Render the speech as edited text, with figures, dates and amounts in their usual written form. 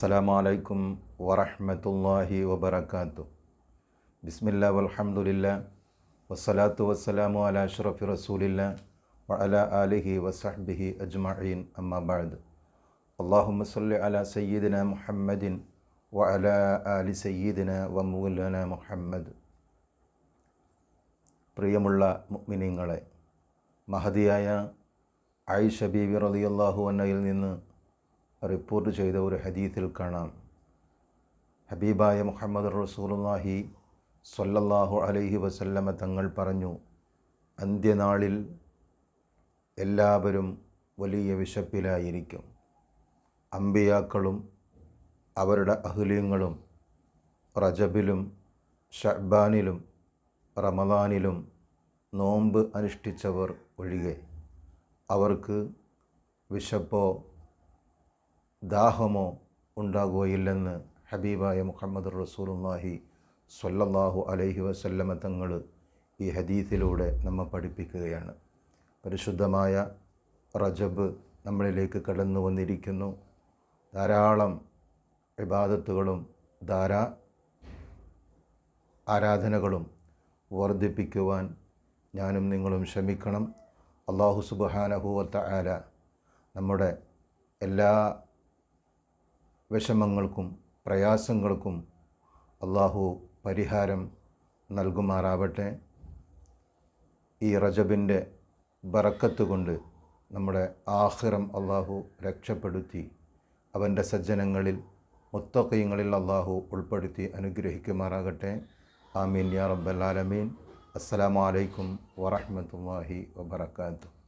അസ്സലാമു അലൈക്കും വറഹ്മത്തുള്ളാഹി വബറകാതുഹു. ബിസ്മില്ലാ വൽഹംദുലില്ലാ വസ്സലാത്തു വസ്സലാമു അലാ അഷ്റഫി റസൂലില്ലാ വഅലാ ആലിഹി വസഹ്ബിഹി അജ്മഈൻ. അമ്മാ ബഅദ്. അല്ലാഹുമ്മ സ്വല്ലി അലാ സയ്യിദിനാ മുഹമ്മദിൻ വഅലാ ആലി സയ്യിദിനാ വമൗലാനാ മുഹമ്മദ്. പ്രിയമുള്ള മുഅ്മിനീങ്ങളെ, മഹദിയായ ആയിഷ ബീവി റളിയല്ലാഹു അൻഹയിൽ നിന്ന് റിപ്പോർട്ട് ചെയ്ത ഒരു ഹദീസിൽ കാണാം, ഹബീബായ മുഹമ്മദ് റസൂലുള്ളാഹി സ്വല്ലല്ലാഹു അലൈഹി വസല്ലമ തങ്ങൾ പറഞ്ഞു, അന്ത്യനാളിൽ എല്ലാവരും വലിയ വിശപ്പിലായിരിക്കും. അമ്പിയാക്കളും അവരുടെ അഹ്ലീങ്ങളും റജബിലും ശഅ്ബാനിലും റമദാനിലും നോമ്പ് അനുഷ്ഠിച്ചവർ ഒഴികെ അവർക്ക് വിശപ്പോ ദാഹമോ ഉണ്ടാകുകയില്ലെന്ന് ഹബീബായ മുഹമ്മദ് റസൂലുള്ളാഹി സ്വല്ലല്ലാഹു അലൈഹി വസല്ലമ തങ്ങൾ ഈ ഹദീസിലൂടെ നമ്മെ പഠിപ്പിക്കുകയാണ്. പരിശുദ്ധമായ റജബ് നമ്മളിലേക്ക് കടന്നു വന്നിരിക്കുന്നു. ധാരാളം ഇബാദത്തുകളും ആരാധനകളും വർദ്ധിപ്പിക്കുവാൻ ഞാനും നിങ്ങളും ശ്രമിക്കണം. അല്ലാഹു സുബ്ഹാനഹു വ തആല നമ്മുടെ എല്ലാ വിഷമങ്ങൾക്കും പ്രയാസങ്ങൾക്കും അല്ലാഹു പരിഹാരം നൽകുമാറാവട്ടെ. ഈ റജബിൻ്റെ ബറക്കത്ത് കൊണ്ട് നമ്മുടെ ആഖിറം അല്ലാഹു രക്ഷപ്പെടുത്തി അവൻ്റെ സജ്ജനങ്ങളിൽ മുത്തഖീങ്ങളിൽ അല്ലാഹു ഉൾപ്പെടുത്തി അനുഗ്രഹിക്കുമാറാകട്ടെ. ആമീൻ യാ റബ്ബൽ ആലമീൻ. അസ്സലാമു അലൈക്കും വറഹ്മത്തുള്ളാഹി വബറകാതുഹു.